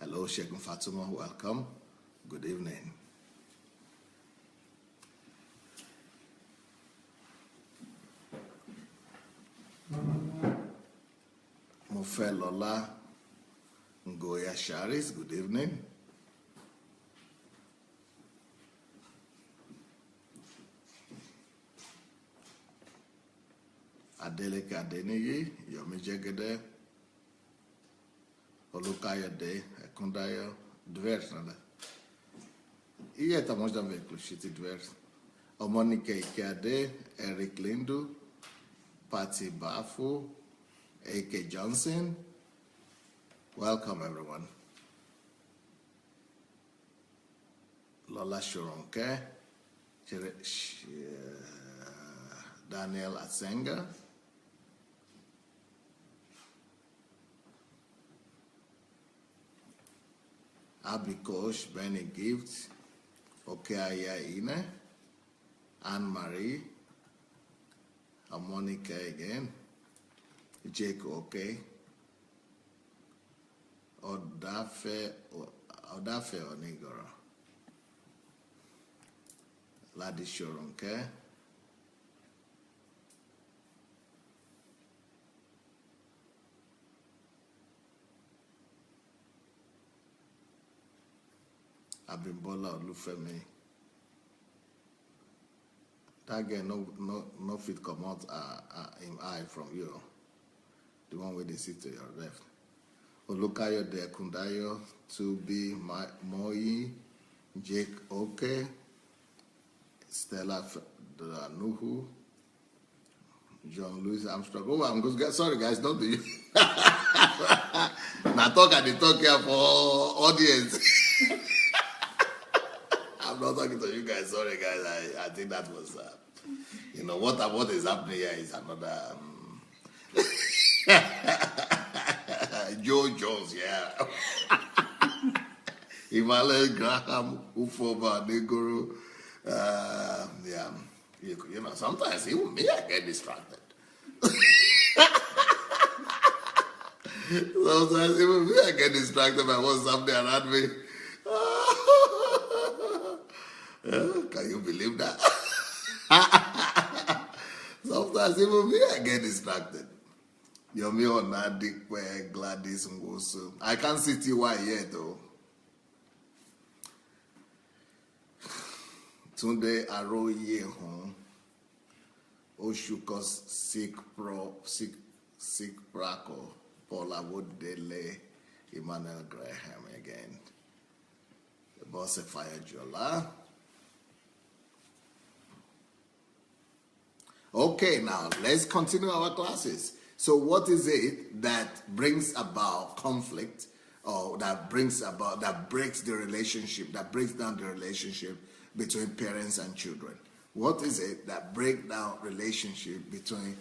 Hello, Sheikh Fatuma. Welcome. Good evening. Mofelola Ngoya Sharis. Good evening. Adeleke Adeniyi, Yomi Jegede, Olukayode, Ekundayo, Dvers, nada. Iye estamos dando inclusive Dvers. Omonike Ikeade, Eric Lindu, Patty Bafu, A.K. Johnson. Welcome, everyone. Lola Shoronke, Daniel Atsenga, Abikosh, Benny Gift, Okeaya Ine, Anne-Marie, Monica again, Jake Oke, Odafe Onigoro, Ladi Shoronke, Abimbola Olufemi. That guy no fit come out him eye from you. The one where they sit to your left. Olukayo de Kundayo, Tubi Moi, Jake Oke, Stella Nuhu, John Louis Armstrong. Oh, I'm good. Sorry guys, don't do you. Now talk at the talk here for audience. I'm not talking to you guys. Sorry, guys. I think that was, what is happening here is another Joe Jones, yeah. Emmanuel Graham, Ufoba, Negoro. Yeah, sometimes even me, I get distracted. Sometimes even me, I get distracted by what's happening around me. Can you believe that? Sometimes even me, I get distracted. Yomi Onadikwe, Gladys Ngosu. I can't see TY yet though. Tunde Aroye Hon. Oshukos Sik Prako. Paula Woodele. Emmanuel Graham again. Boss Fire Jola. Okay, now let's continue our classes. So what is it that brings about conflict, or that breaks the relationship, that breaks down the relationship between parents and children? What is it that breaks down relationship between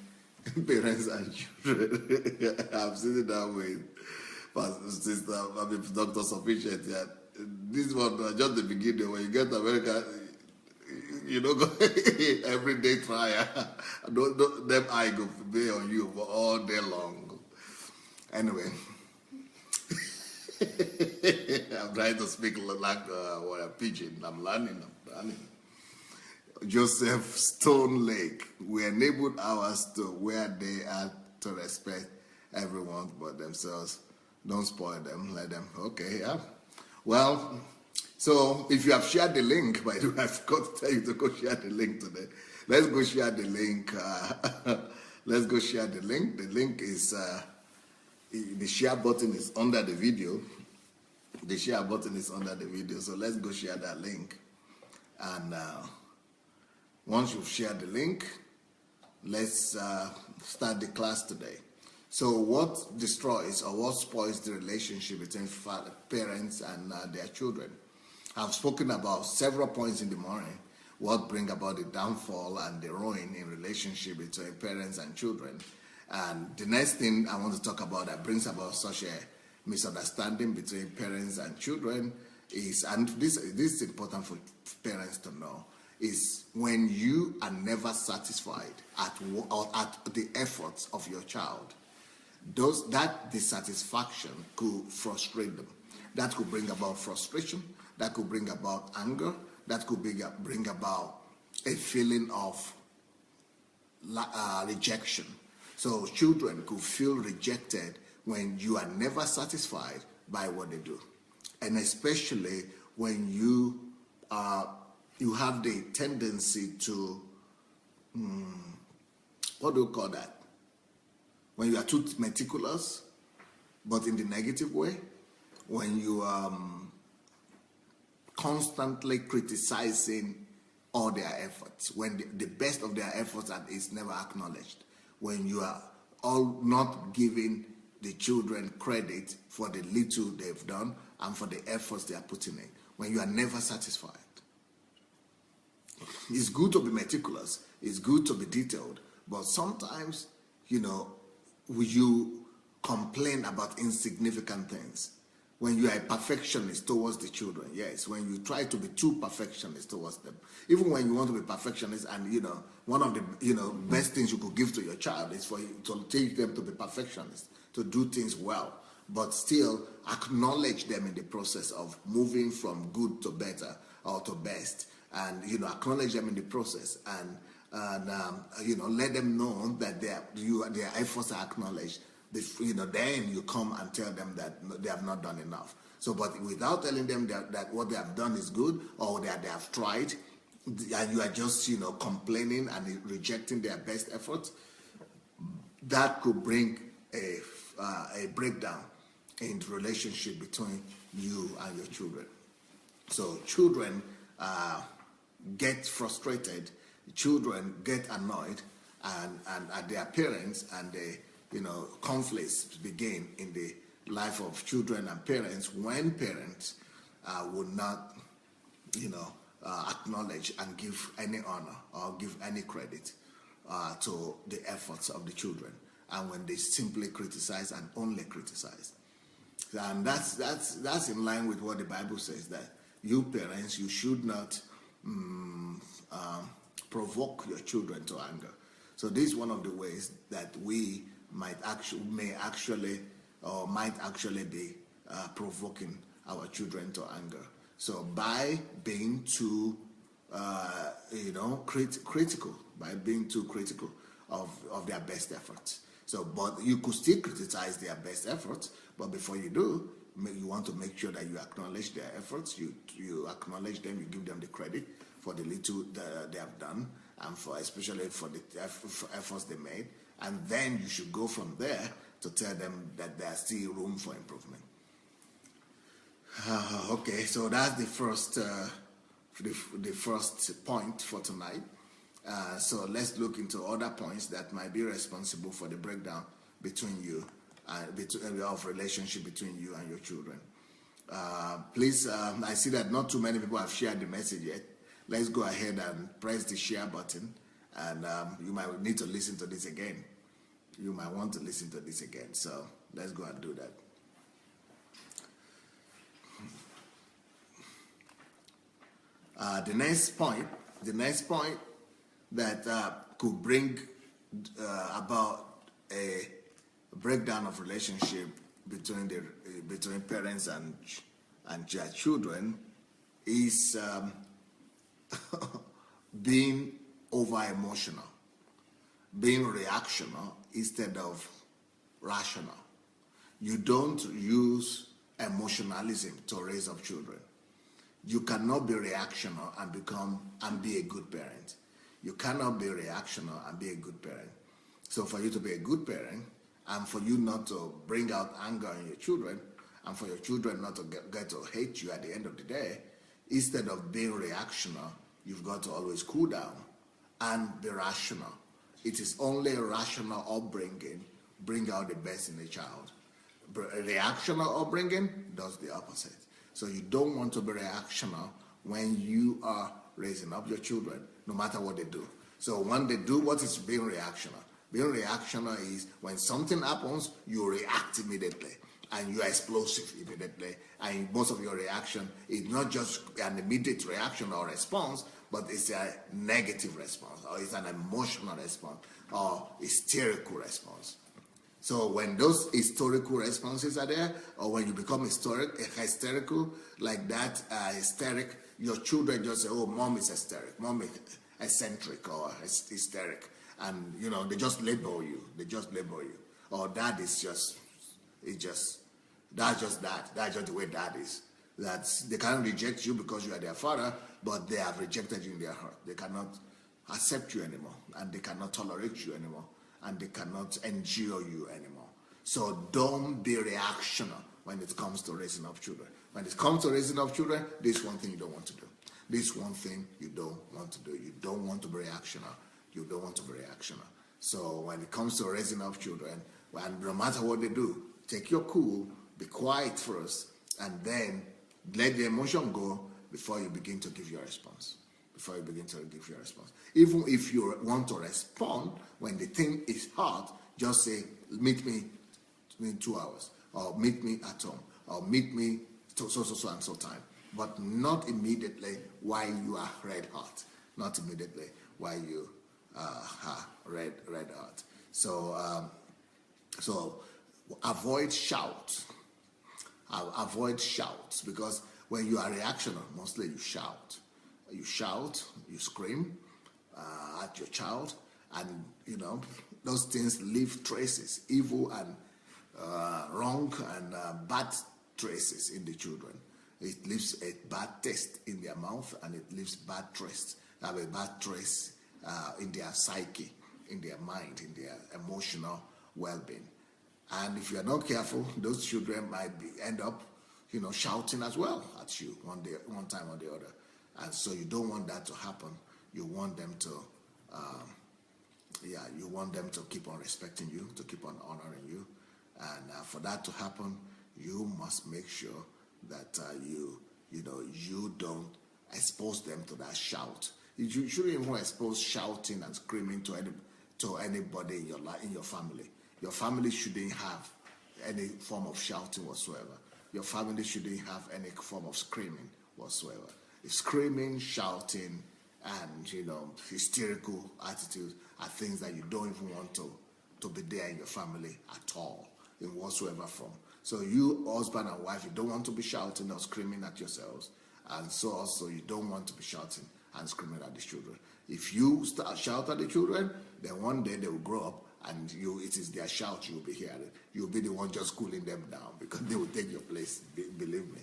parents and children? I'm sitting down with Sister, Dr. Sufficient. Yeah. This one, just the beginning, when you get to America, every day trial. Them I go be on you for all day long. Anyway, I'm trying to speak like a pigeon. I'm learning. Joseph Stone Lake. We enabled ours to where they are to respect everyone but themselves. Don't spoil them. Let them. Okay, yeah. Well. So, if you have shared the link, by the way, I forgot to tell you to go share the link today. Let's go share the link. Let's go share the link. The link is, the share button is under the video. The share button is under the video. So, let's go share that link. And once you've shared the link, let's start the class today. So, what destroys or what spoils the relationship between parents and their children? I've spoken about several points in the morning, what bring about the downfall and the ruin in relationship between parents and children. And the next thing I want to talk about that brings about such a misunderstanding between parents and children is, and this is important for parents to know, is when you are never satisfied at the efforts of your child, that dissatisfaction could frustrate them. That could bring about frustration, that could bring about anger, that could bring about a feeling of rejection. So children could feel rejected when you are never satisfied by what they do, and especially when you have the tendency to what do you call that? When you are too meticulous, but in the negative way. When you are constantly criticizing all their efforts, when the best of their efforts is never acknowledged, when you are all not giving the children credit for the little they've done and for the efforts they are putting in, when you are never satisfied. It's good to be meticulous, it's good to be detailed, but sometimes, you complain about insignificant things. When you are a perfectionist towards the children, yes, when you try to be too perfectionist towards them, even when you want to be perfectionist, and one of the best things you could give to your child is for you to teach them to be perfectionists, to do things well, but still acknowledge them in the process of moving from good to better or to best, and acknowledge them in the process, and let them know that their efforts are acknowledged. Then you come and tell them that they have not done enough. So, but without telling them that what they have done is good, or that they have tried, and you are just complaining and rejecting their best efforts, that could bring a breakdown in the relationship between you and your children. So children get frustrated, children get annoyed, and at their parents, and they conflicts begin in the life of children and parents when parents would not, acknowledge and give any honor or give any credit to the efforts of the children, and when they simply criticize and only criticize. And that's in line with what the Bible says, that you parents, you should not provoke your children to anger. So this is one of the ways that we might actually be provoking our children to anger. So by being too critical, by being too critical of their best efforts. So, but you could still criticize their best efforts, but before you do, you want to make sure that you acknowledge their efforts, you acknowledge them, you give them the credit for the little that they have done, and especially for the efforts they made. And then you should go from there to tell them that there's still room for improvement. Okay, so that's the first point for tonight. So let's look into other points that might be responsible for the breakdown between you, of relationship between you and your children. Please, I see that not too many people have shared the message yet. Let's go ahead and press the share button. And you might need to listen to this again. You might want to listen to this again. So let's go and do that. The next point that could bring about a breakdown of relationship between parents and their children is being over-emotional, being reactional instead of rational. You don't use emotionalism to raise up children. You cannot be reactional and be a good parent. You cannot be reactional and be a good parent. So for you to be a good parent, and for you not to bring out anger in your children, and for your children not to get to hate you at the end of the day, instead of being reactional, you've got to always cool down and be rational. It is only a rational upbringing bring out the best in a child. Reactional upbringing does the opposite. So you don't want to be reactional when you are raising up your children, no matter what they do. So when they do what is being reactional? Being reactional is when something happens, you react immediately, and you are explosive immediately, and most of your reaction is not just an immediate reaction or response, but it's a negative response, or it's an emotional response, or hysterical response. So when those historical responses are there, or when you become hysterical like that, hysteric, your children just say, "Oh, mom is hysteric, mom is eccentric or hysteric," and they just label you. They just label you. Or dad is just, that's just that. That's just the way dad is. They cannot reject you because you are their father, but they have rejected you in their heart. They cannot accept you anymore, and they cannot tolerate you anymore, and they cannot endure you anymore. So don't be reactional when it comes to raising up children. When it comes to raising up children, this is one thing you don't want to do. This is one thing you don't want to do. You don't want to be reactional. You don't want to be reactional. So when it comes to raising up children, and no matter what they do, take your cool, be quiet first, and then let the emotion go before you begin to give your response. Before you begin to give your response. Even if you want to respond when the thing is hot, just say, "Meet me in 2 hours," or "Meet me at home," or "Meet me so and so time." But not immediately while you are red hot. Not immediately while you are red hot. So avoid shouts. Avoid shouts, because when you are reactional, mostly you shout. You shout, you scream at your child, and those things leave traces, evil and wrong and bad traces in the children. It leaves a bad taste in their mouth, and it leaves bad trace. Have a bad trace in their psyche, in their mind, in their emotional well-being. And if you are not careful, those children might end up, shouting as well at you one time or the other. And so you don't want that to happen. You want them to, keep on respecting you, to keep on honoring you. And for that to happen, you must make sure that you don't expose them to that shout. You shouldn't even expose shouting and screaming to anybody in your family. Your family shouldn't have any form of shouting whatsoever. Your family shouldn't have any form of screaming whatsoever. If screaming, shouting, and hysterical attitudes are things that you don't even want to be there in your family at all, in whatsoever form. So you, husband and wife, you don't want to be shouting or screaming at yourselves, and so also you don't want to be shouting and screaming at the children. If you shout at the children, then one day they will grow up, and it is their shout you will be hearing. You'll be the one just cooling them down, because they will take your place, believe me.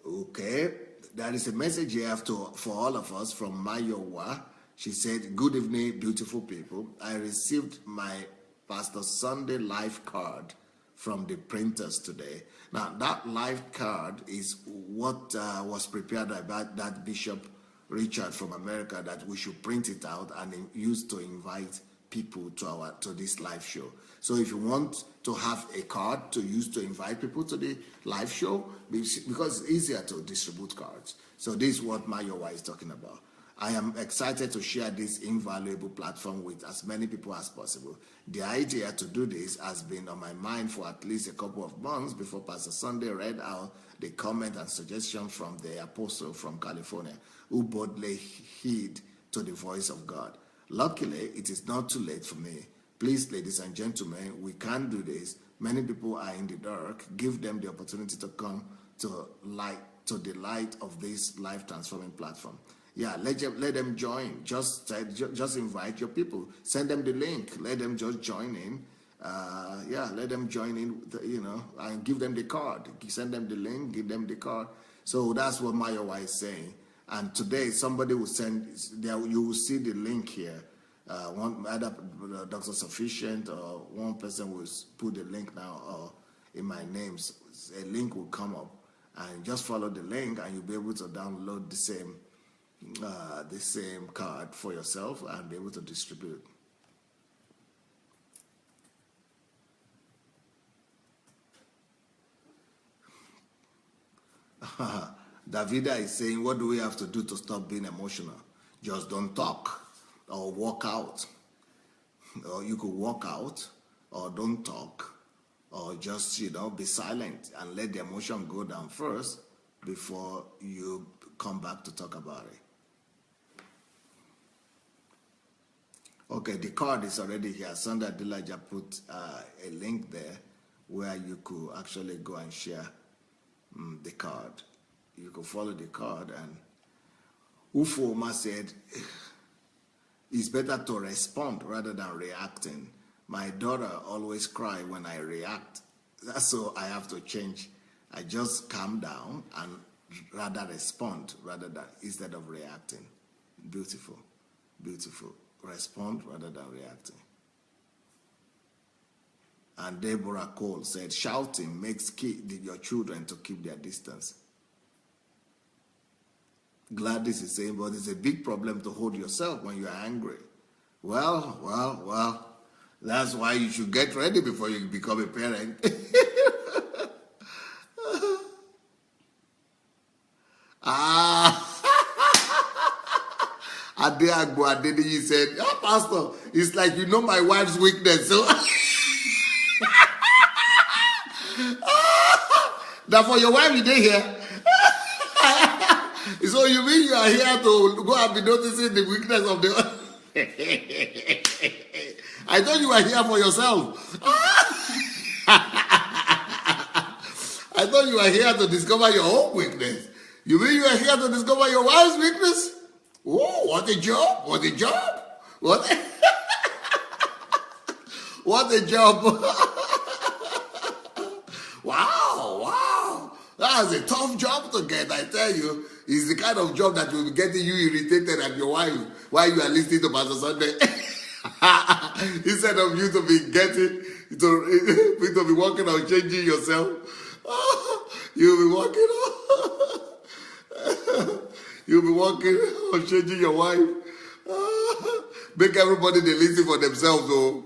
Okay, there is a message here for all of us from Mayowa. She said, "Good evening, beautiful people. I received my Pastor Sunday life card from the printers today." Now, that life card is what was prepared by that Bishop Richard from America, that we should print it out and use to invite people to this live show. So if you want to have a card to use to invite people to the live show, because it's easier to distribute cards. So this is what Mayowa is talking about. I am excited to share this invaluable platform with as many people as possible. The idea to do this has been on my mind for at least a couple of months before Pastor Sunday read out the comment and suggestion from the apostle from California, who boldly heed to the voice of God. Luckily, it is not too late for me. Please, ladies and gentlemen, we can do this. Many people are in the dark. Give them the opportunity to come to the light of this life-transforming platform. Yeah, let them join. Just invite your people. Send them the link. Let them just join in. Let them join in, and give them the card. Send them the link, give them the card. So that's what Mayowa is saying. And today, somebody will you will see the link here. Either Dr. Sufficient or one person will put the link now, or in my names, a link will come up. And just follow the link, and you'll be able to download the same card for yourself and be able to distribute. Davida is saying, what do we have to do to stop being emotional? Just don't talk or walk out. Or you could walk out or don't talk, or just, be silent and let the emotion go down first before you come back to talk about it. Okay, the card is already here. Sandra Dilaja put a link there where you could actually go and share the card. You could follow the card, and Ufoma said, it's better to respond rather than reacting. My daughter always cries when I react, so I have to change. I just calm down and rather respond instead of reacting. Beautiful, beautiful. Respond rather than reacting. And Deborah Cole said, shouting makes your children to keep their distance. Gladys is saying, but it's a big problem to hold yourself when you are angry. Well, that's why you should get ready before you become a parent. Adeagbo Adedeyi said, oh, Pastor, it's like you know my wife's weakness. So that for your wife you did here. So you mean you are here to go and be noticing the weakness of the I thought you were here for yourself. I thought you were here to discover your own weakness. You mean you are here to discover your wife's weakness? Oh, what a job! What a job! What a job! Wow! That's a tough job to get, I tell you. It's the kind of job that will be getting you irritated at your wife while you are listening to Pastor Sunday. Instead of you to be to be working on changing yourself, you'll be working on changing your wife. Make everybody they listen for themselves, though.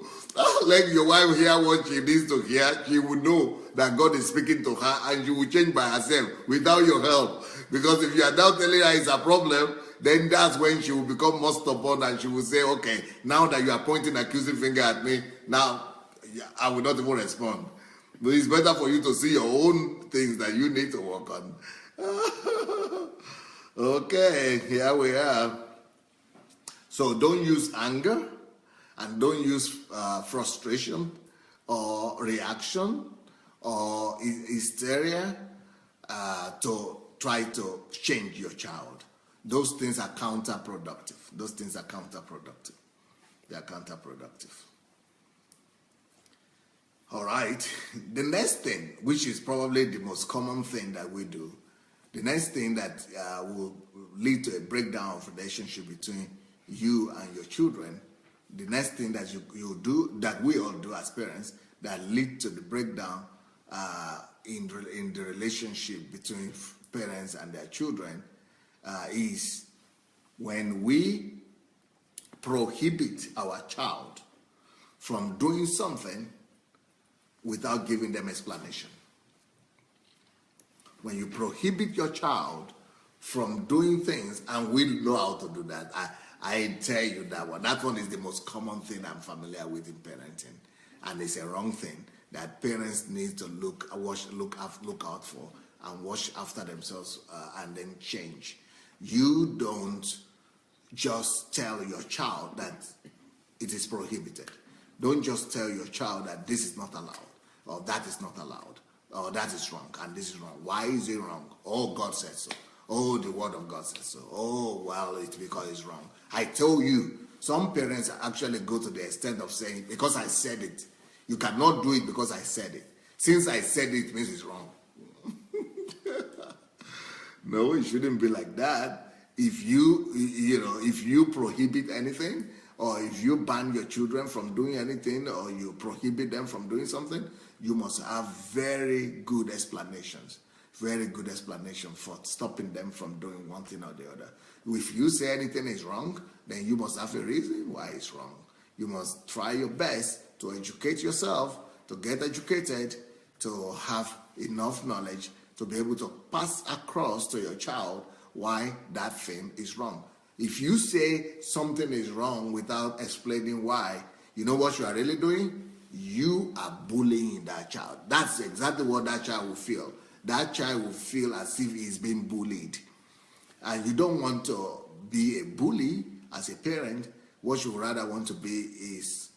Let your wife hear what she needs to hear. She will know that God is speaking to her, and she will change by herself without your help. Because if you are now telling her it's a problem, then that's when she will become more stubborn, and she will say, okay, now that you are pointing accusing finger at me, now I will not even respond. But it's better for you to see your own things that you need to work on. Okay, here we are. So don't use anger and don't use frustration or reaction or hysteria to try to change your child. Those things are counterproductive. They are counterproductive. All right. The next thing, which is probably the most common thing that we do, the next thing that will lead to a breakdown of relationship between you and your children, the next thing that you do, that we all do as parents, that lead to the breakdown in the relationship between parents and their children is when we prohibit our child from doing something without giving them explanation. When you prohibit your child from doing things, and we know how to do that, I tell you that one. That one is the most common thing I'm familiar with in parenting, and it's a wrong thing that parents need to look out for and watch after themselves and then change. You don't just tell your child that it is prohibited. Don't just tell your child that this is not allowed, or that is not allowed, or that is wrong, and this is wrong. Why is it wrong? Oh, God said so. Oh, the word of God says so. Oh, well, it's because it's wrong. I tell you, some parents actually go to the extent of saying, because I said it, you cannot do it because I said it. Since I said it, means it's wrong. No, it shouldn't be like that. If you prohibit anything, or if you ban your children from doing anything, or you prohibit them from doing something, you must have very good explanations for stopping them from doing one thing or the other. If you say anything is wrong, then you must have a reason why it's wrong. You must try your best to educate yourself, to get educated, to have enough knowledge to be able to pass across to your child why that thing is wrong. If you say something is wrong without explaining why, you know what you are really doing? You are bullying that child. That's exactly what that child will feel. That child will feel as if he's being bullied. And you don't want to be a bully as a parent what you rather want to be is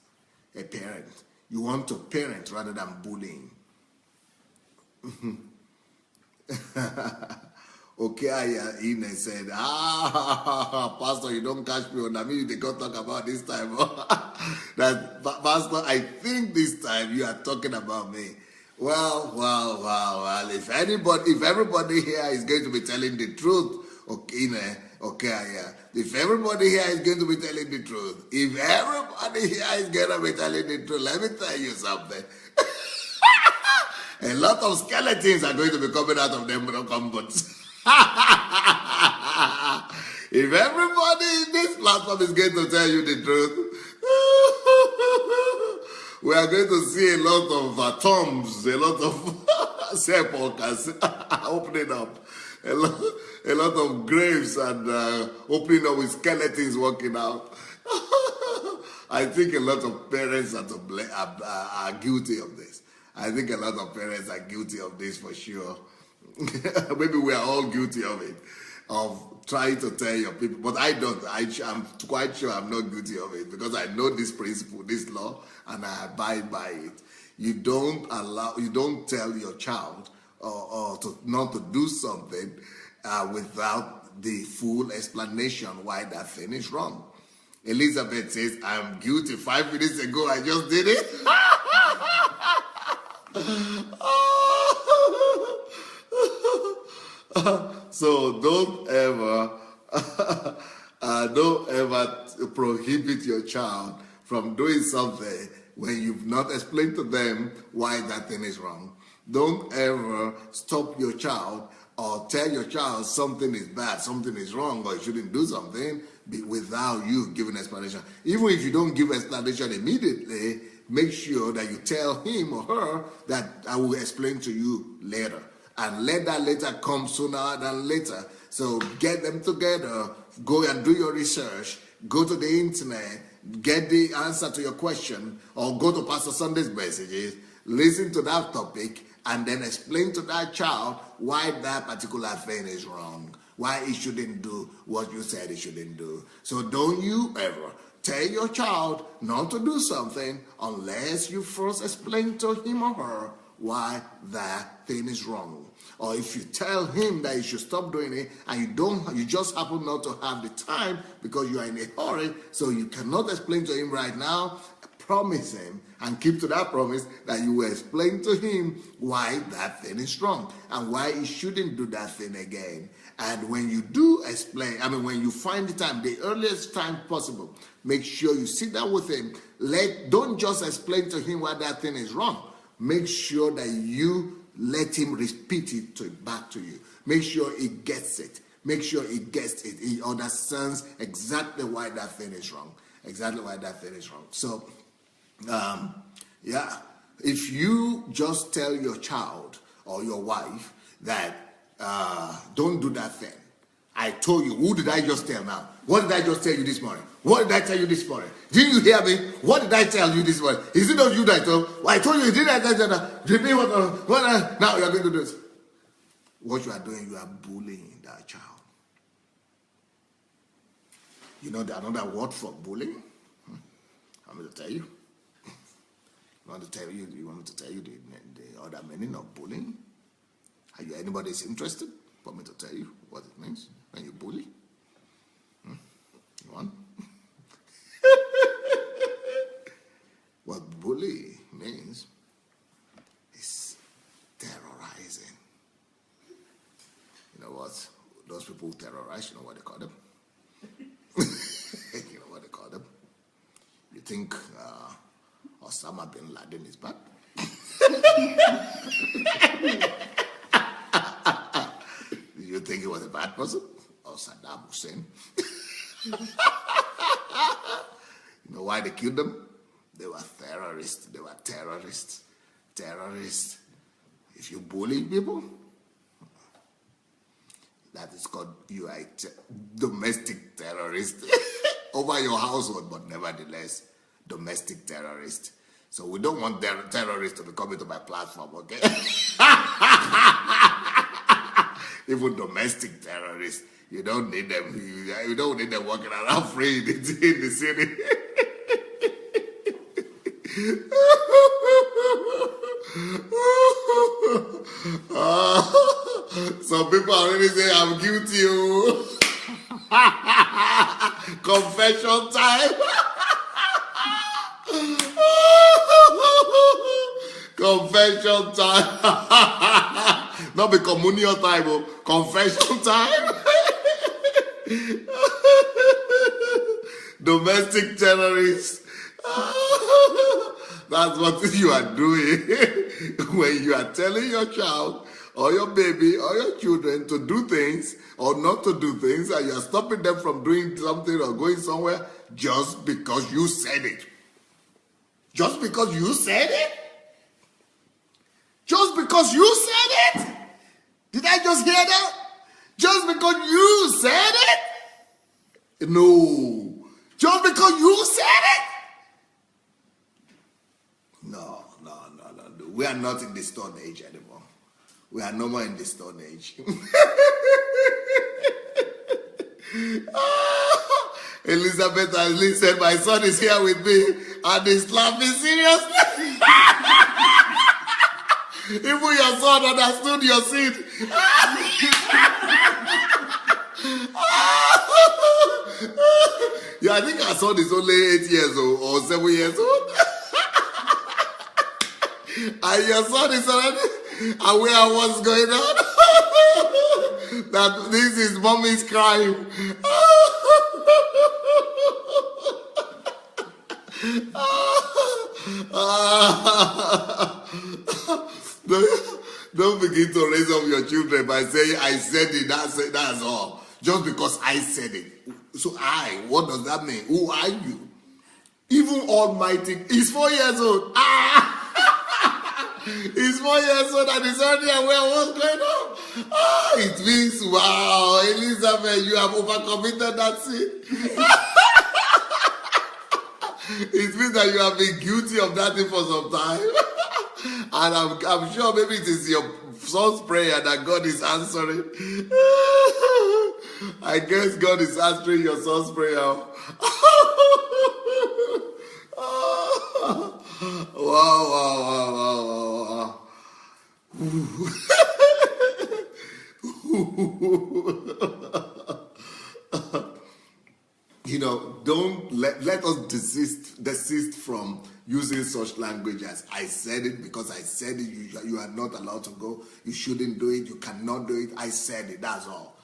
a parent. You want to parent rather than bullying. Okay, Ine said, Pastor, you don't catch me on that. Maybe they got talk about this time. That Pastor, I think this time you are talking about me. Well. If everybody here is going to be telling the truth, okay, if everybody here is going to be telling the truth, let me tell you something. A lot of skeletons are going to be coming out of them cupboards. If everybody in this platform is going to tell you the truth, we are going to see a lot of tombs, a lot of sepulchres opening up, a lot of graves and opening up with skeletons walking out. I think a lot of parents are guilty of this. I think a lot of parents are guilty of this for sure. Maybe we are all guilty of it, of trying to tell your people. But I don't. I'm quite sure I'm not guilty of it because I know this principle, this law, and I abide by it. You don't tell your child or not to do something without the full explanation why that thing is wrong. Elizabeth says, I'm guilty. 5 minutes ago, I just did it. So don't ever prohibit your child from doing something when you've not explained to them why that thing is wrong. Don't ever stop your child or tell your child something is bad, something is wrong, or you shouldn't do something without you giving explanation. Even if you don't give explanation immediately, make sure that you tell him or her that I will explain to you later. And let that later come sooner than later. So get them together, go and do your research, go to the internet, get the answer to your question, or go to Pastor Sunday's messages, listen to that topic, and then explain to that child why that particular thing is wrong, why it shouldn't do what you said it shouldn't do. So don't you ever tell your child not to do something unless you first explain to him or her why that thing is wrong. Or if you tell him that he should stop doing it and you just happen not to have the time because you are in a hurry, so you cannot explain to him right now, promise him and keep to that promise that you will explain to him why that thing is wrong and why he shouldn't do that thing again. And when you do explain, when you find the time, the earliest time possible, make sure you sit down with him. Don't just explain to him why that thing is wrong. Make sure that you let him repeat it back to you. Make sure he gets it. Make sure he gets it. He understands exactly why that thing is wrong. Exactly why that thing is wrong. So, if you just tell your child or your wife that don't do that thing. I told you, who did I just tell now? What did I just tell you this morning? What did I tell you this morning? Didn't you hear me? What did I tell you this morning? Is it not you that I told? Well, I told you, didn't I tell you that? Repeat what now you are going to do this. What you are doing, you are bullying that child. You know another word for bullying? I'm going to tell you. You want me to tell you the other meaning of bullying? Anybody is interested for me to tell you what it means when you bully? You want? What bully means is terrorizing. You know what? Those people who terrorize, you know what they call them? You know what they call them? You think Osama bin Laden is bad? You think he was a bad person? Or Saddam Hussein? You know why they killed them? They were terrorists. They were terrorists. Terrorists. If you bully people, that is called you are a domestic terrorist over your household, but nevertheless, domestic terrorist. So we don't want terrorists to be coming to my platform, okay? Even domestic terrorists. You don't need them. You don't need them walking around free in the city. Some people already say I'm guilty. Confession time. Confession time. Not be communion time, confession time. Domestic terrorists. That's what you are doing when you are telling your child or your baby or your children to do things or not to do things, and you are stopping them from doing something or going somewhere just because you said it. Just because you said it? Just because you said it? Did I just hear that? Just because you said it? No. Just because you said it? No. We are not in the Stone Age anymore. We are no more in the Stone Age. Elizabeth Ali said, my son is here with me and he's laughing seriously. Even your son understood your seed. Yeah, I think our son is only 8 years old or 7 years old. And your son is already aware of what's going on. That this is mommy's crime. Don't begin to raise up your children by saying, I said it, that's all. Just because I said it. So what does that mean? Who are you? Even Almighty, he's 4 years old. He's 4 years old and he's already aware of what's going on. It means, wow, Elizabeth, you have overcommitted that sin. It means that you have been guilty of that thing for some time. And I'm sure maybe it is your son's prayer that God is answering. I guess God is answering your son's prayer. Wow. Don't let us desist from using such language as I said it because I said it. You are not allowed to go. You shouldn't do it. You cannot do it. I said it. That's all.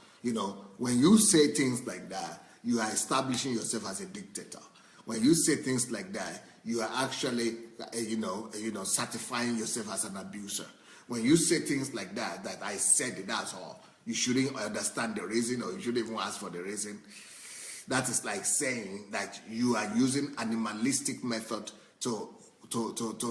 When you say things like that, you are establishing yourself as a dictator. When you say things like that, you are actually, certifying yourself as an abuser. When you say things like that I said it, that's all. You shouldn't understand the reason, or you shouldn't even ask for the reason. That is like saying that you are using animalistic method to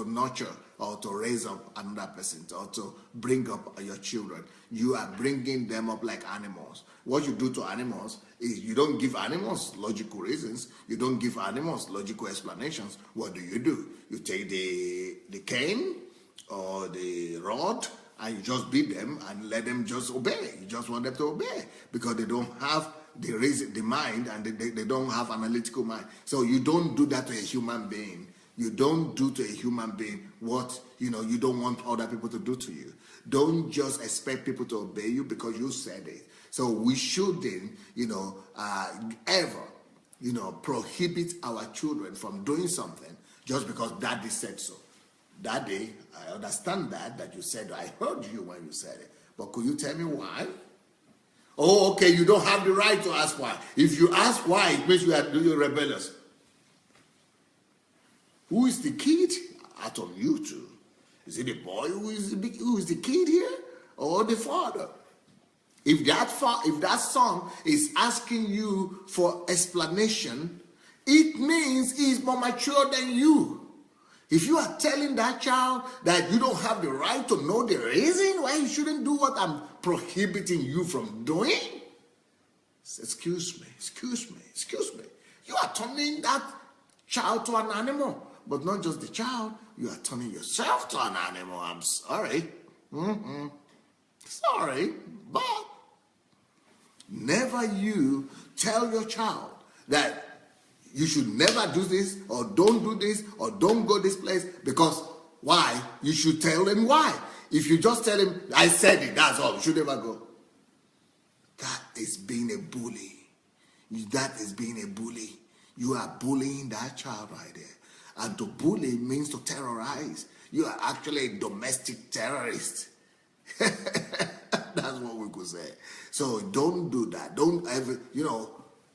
nurture or to raise up another person or to bring up your children. You are bringing them up like animals. What you do to animals is you don't give animals logical reasons. You don't give animals logical explanations. What do? You take the cane or the rod and you just beat them and let them just obey. You just want them to obey because they don't have the mind, and they don't have analytical mind. So you don't do that to a human being. You don't do to a human being what you don't want other people to do to you. Don't just expect people to obey you because you said it. So we shouldn't ever prohibit our children from doing something just because daddy said so. Daddy, I understand that you said, I heard you when you said it, but could you tell me why? Oh, okay, you don't have the right to ask why. If you ask why, it means you are doing rebellious. Who is the kid out of you two? Is it the boy who is the kid here, or the father? If that son is asking you for explanation, it means he's more mature than you. If you are telling that child that you don't have the right to know the reason why you shouldn't do what I'm prohibiting you from doing, excuse me. You are turning that child to an animal. But not just the child, you are turning yourself to an animal. I'm sorry. Sorry, but Never you tell your child that you should never do this, or don't do this, or don't go this place, because why? You should tell him why. If you just tell him, I said it, that's all, you should never go. That is being a bully. That is being a bully. You are bullying that child right there. And to bully means to terrorize. You are actually a domestic terrorist. That's what we could say. So don't do that. Don't ever,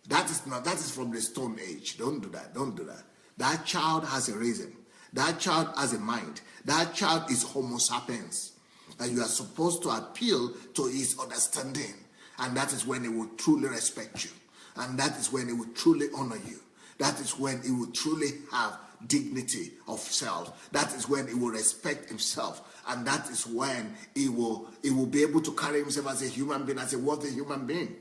that is from the Stone Age. Don't do that. Don't do that. That child has a reason. That child has a mind. That child is Homo sapiens. And you are supposed to appeal to his understanding. And that is when he will truly respect you. And that is when he will truly honor you. That is when he will truly have dignity of self. That is when he will respect himself. And that is when he will be able to carry himself as a human being, as a worthy human being.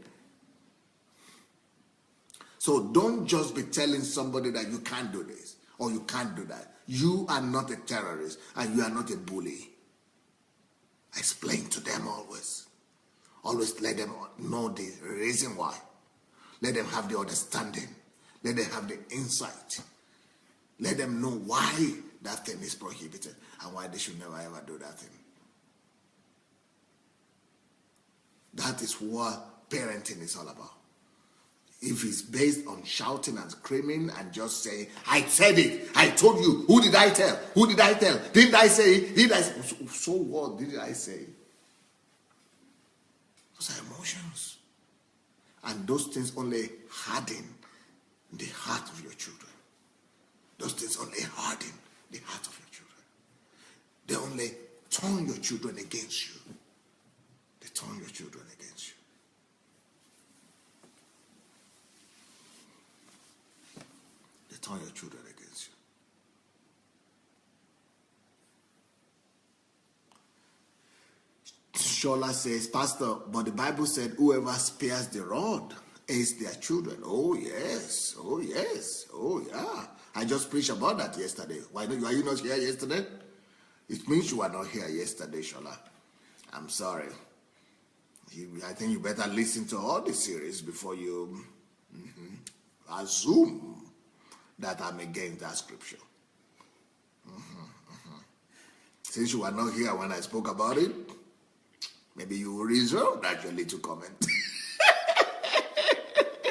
So don't just be telling somebody that you can't do this or you can't do that. You are not a terrorist and you are not a bully. Explain to them always. Always let them know the reason why. Let them have the understanding. Let them have the insight. Let them know why that thing is prohibited and why they should never ever do that thing. That is what parenting is all about. If it's based on shouting and screaming and just saying, I said it, I told you, who did I tell? Who did I tell? Didn't I say it? Did I say? So what did I say? Those are emotions. And those things only harden the heart of your children. Those things only harden the heart of your children. They only turn your children against you. They turn your children against you. They turn your children against you. Shola says, Pastor, but the Bible said whoever spares the rod aids their children. Oh yes, oh yes, oh yeah. I just preached about that yesterday. Why are you not here yesterday? It means you were not here yesterday, Shola. I'm sorry. I think you better listen to all the series before you assume that I'm against that scripture. Since you were not here when I spoke about it, maybe you will reserve that your little comment.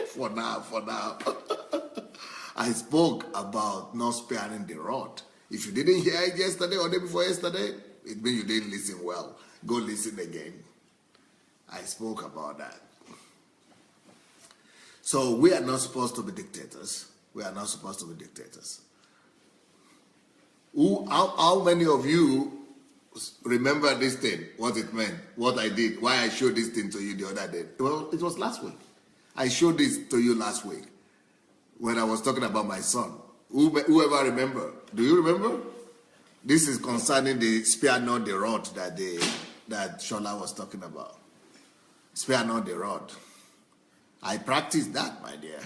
For now. I spoke about not sparing the rod. If you didn't hear it yesterday or the day before yesterday, it means you didn't listen well. Go listen again. I spoke about that. So we are not supposed to be dictators. We are not supposed to be dictators. How many of you remember this thing, what it meant, what I did, why I showed this thing to you the other day? Well, it was last week. I showed this to you last week when I was talking about my son. Whoever remember? Do you remember? This is concerning the spare not the rod that Shola was talking about. Spare not the rod. I practiced that, my dear.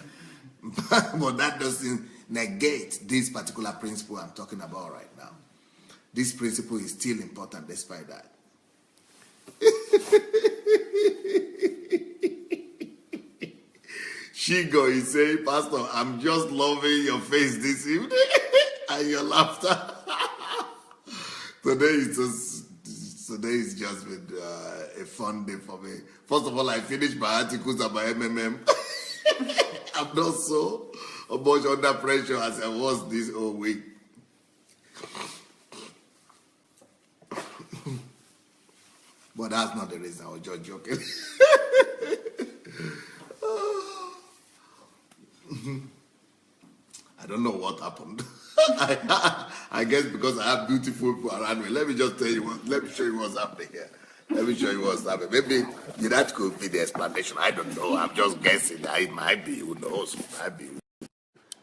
But that doesn't negate this particular principle I'm talking about right now. This principle is still important despite that. Shigo is saying, Pastor, I'm just loving your face this evening and your laughter. Today it's just been a fun day for me. First of all, I finished my articles about MMM. I'm not so much under pressure as I was this whole week. But that's not the reason. I was just joking. I don't know what happened. I guess because I have beautiful people around me. Let me just tell you let me show you what's happening here. Let me show you what's happening. Maybe that could be the explanation. I don't know. I'm just guessing. It might be. Who knows? It might be.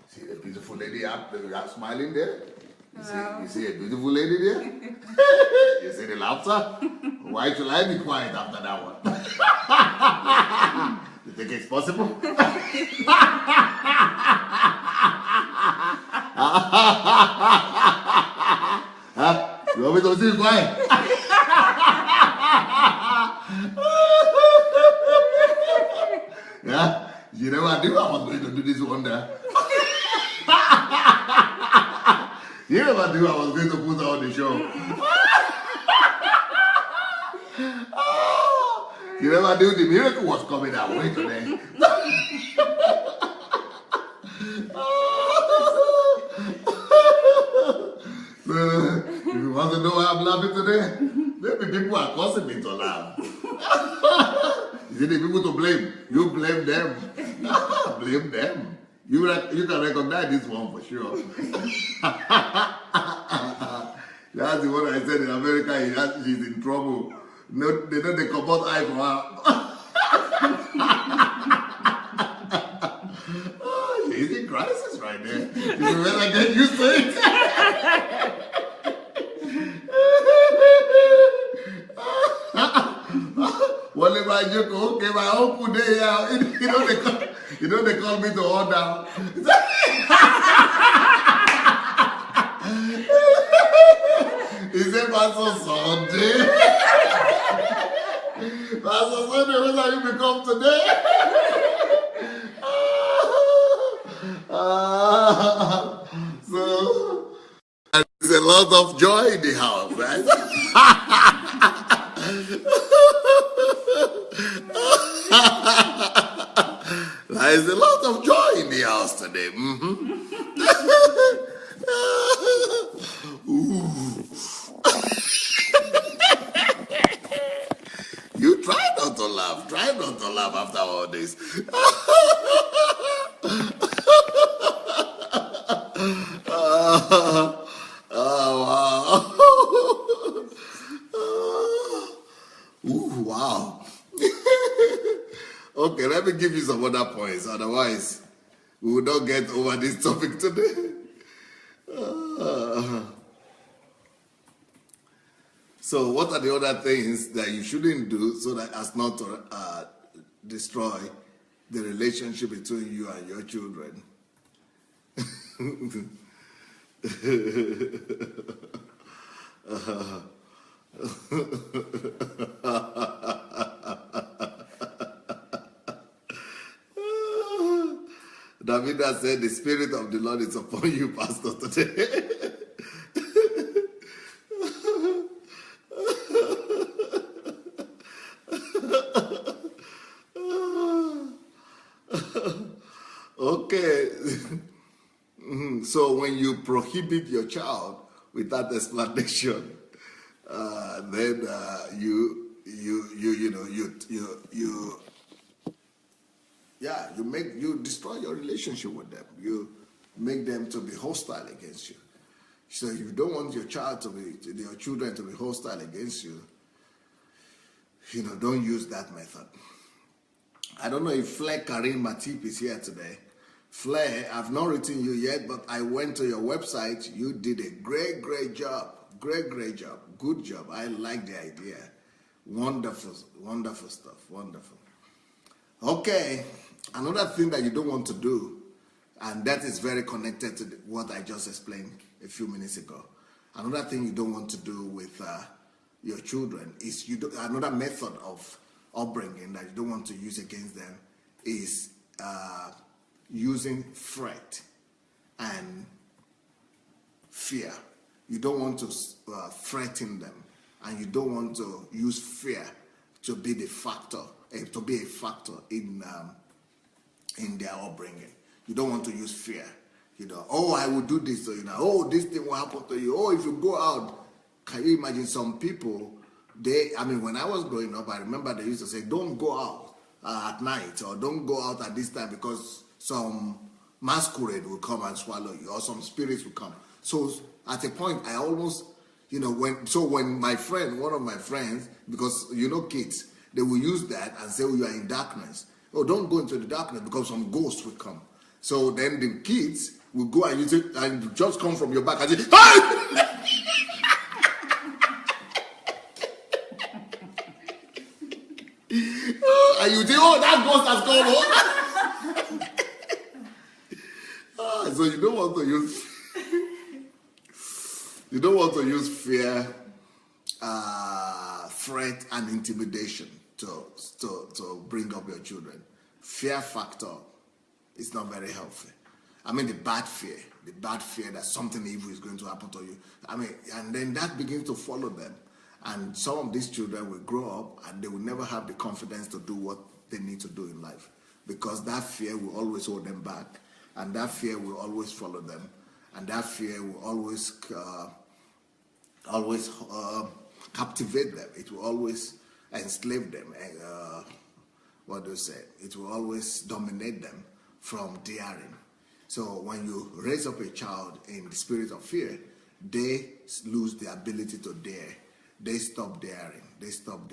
See the beautiful lady up smiling there? You see a beautiful lady there? You see the laughter? Why should I be quiet after that one? You think it's possible? You want me to see quiet? Yeah? You never knew I was going to do this wonder. You never knew I was going to put on the show. You never knew the miracle was coming our way today. So, if you want to know why I'm laughing today, maybe people are causing me to laugh. You see the people to blame. You blame them. Blame them. You can recognize this one for sure. That's the one I said in America. She's in trouble. No, they know they comport eye for her. She's in crisis right there. You better get used to it. Whenever I joke, okay, my uncle there, you know they call me to order. He said, Pastor Sunday. Pastor Sunday, when have you become today? So, there's a lot of joy in the house, right? There's a lot of joy in the house today. You try not to laugh. Try not to laugh after all this. Wow. Wow. Okay, let me give you some other points. Otherwise, we will not get over this topic today. So what are the other things that you shouldn't do so that as not to destroy the relationship between you and your children? Davida said, the Spirit of the Lord is upon you, Pastor, today. Okay. So when you prohibit your child without explanation, then you destroy your relationship with them. You make them to be hostile against you. So if you don't want your children to be hostile against you, don't use that method. I don't know if Flair Karim Matip is here today. Flair, I've not written you yet, but I went to your website. You did a great job. Great job. Good job. I like the idea. Wonderful stuff. Wonderful. Okay. Another thing that you don't want to do, and that is very connected to what I just explained a few minutes ago. Another thing you don't want to do with your children is another method of upbringing that you don't want to use against them is using threat and fear. You don't want to threaten them, and you don't want to use fear to be a factor in their upbringing. You don't want to use fear. Oh, I will do this, oh, this thing will happen to you. Oh, if you go out, can you imagine some people? When I was growing up, I remember they used to say, don't go out at night, or don't go out at this time because some masquerade will come and swallow you, or some spirits will come. So at a point, I almost, when one of my friends, because kids, they will use that and say, oh, you are in darkness. Oh, don't go into the darkness because some ghosts will come. So then the kids will go and use it and just come from your back and say, hey! And you think, oh, that ghost has gone home. So you don't want to use fear, threat, and intimidation to bring up your children. fear factor is not very healthy. I mean, the bad fear that something evil is going to happen to you. I mean, and then that begins to follow them. And some of these children will grow up and they will never have the confidence to do what they need to do in life, because that fear will always hold them back, and that fear will always follow them, and that fear will always captivate them. It will always enslave them. What do you say? It will always dominate them from daring. So when you raise up a child in the spirit of fear, they lose the ability to dare. They stop daring. They stop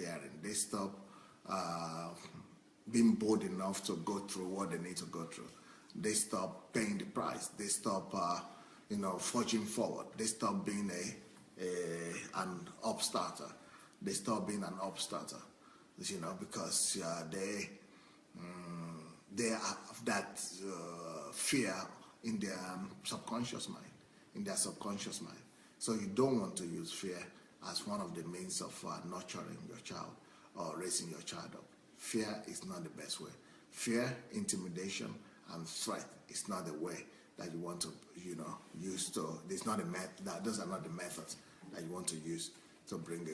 being bold enough to go through what they need to go through. They stop paying the price. They stop, forging forward. They stop being an upstarter. They stop being an upstarter, because they have that fear in their subconscious mind. So you don't want to use fear as one of the means of nurturing your child or raising your child up. Fear is not the best way. Fear, intimidation, and threat is not the way that you want to, use to. Those are not the methods that you want to use to bring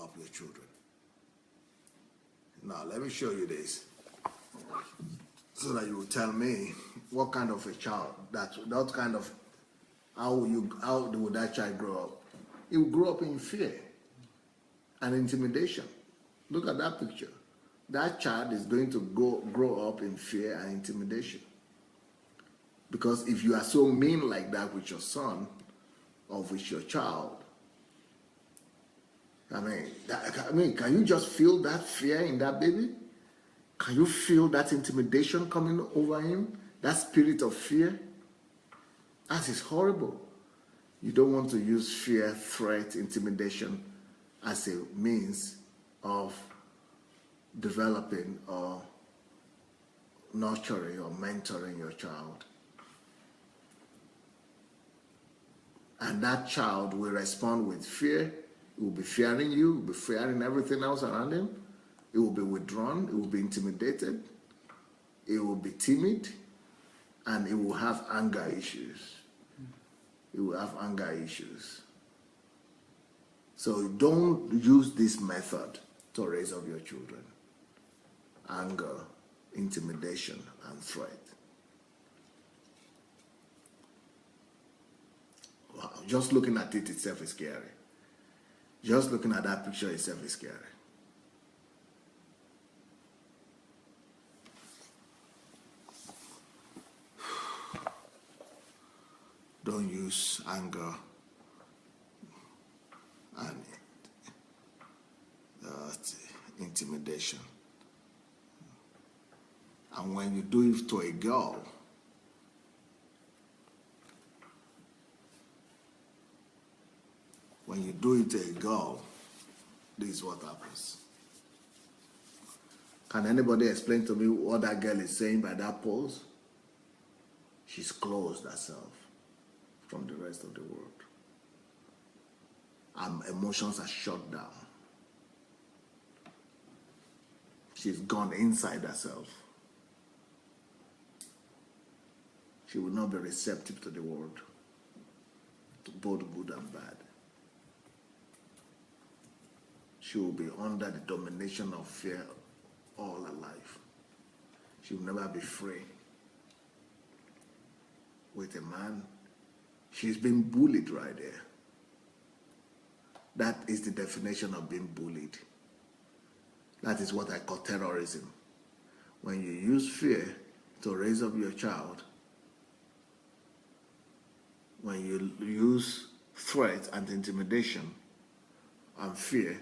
up your children. Now let me show you this, so that you will tell me what kind of a child how would that child grow up? He will grow up in fear and intimidation. Look at that picture. That child is going to grow up in fear and intimidation. Because if you are so mean like that with your son or with your child, I mean, can you just feel that fear in that baby? Can you feel that intimidation coming over him? That spirit of fear? That is horrible. You don't want to use fear, threat, intimidation as a means of developing or nurturing or mentoring your child. And that child will respond with fear. It will be fearing you, it will be fearing everything else around him. It will be withdrawn, it will be intimidated, it will be timid, and it will have anger issues. It will have anger issues. So don't use this method to raise up your children. Anger, intimidation, and threat. Wow, just looking at it itself is scary. Just looking at that picture itself is scary. Don't use anger and intimidation. And when you do it to a girl, this is what happens. Can anybody explain to me what that girl is saying by that pose? She's closed herself from the rest of the world. Emotions are shut down. She's gone inside herself. She will not be receptive to the world, to both good and bad. She will be under the domination of fear all her life. She will never be free. With a man, she's been bullied right there. That is the definition of being bullied. That is what I call terrorism. When you use fear to raise up your child, when you use threat and intimidation and fear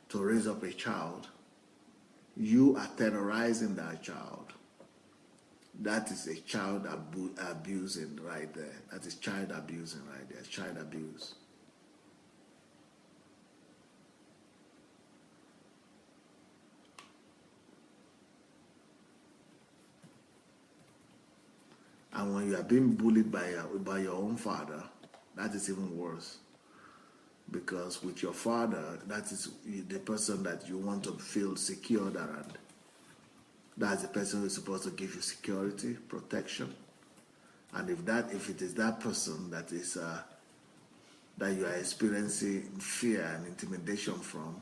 to raise up a child, you are terrorizing that child. That is a child abusing right there. That is child abusing right there. Child abuse. And when you are being bullied by your own father, that is even worse. Because with your father, that is the person that you want to feel secured around. That's the person who is supposed to give you security, protection. And if it is that person that is that you are experiencing fear and intimidation from,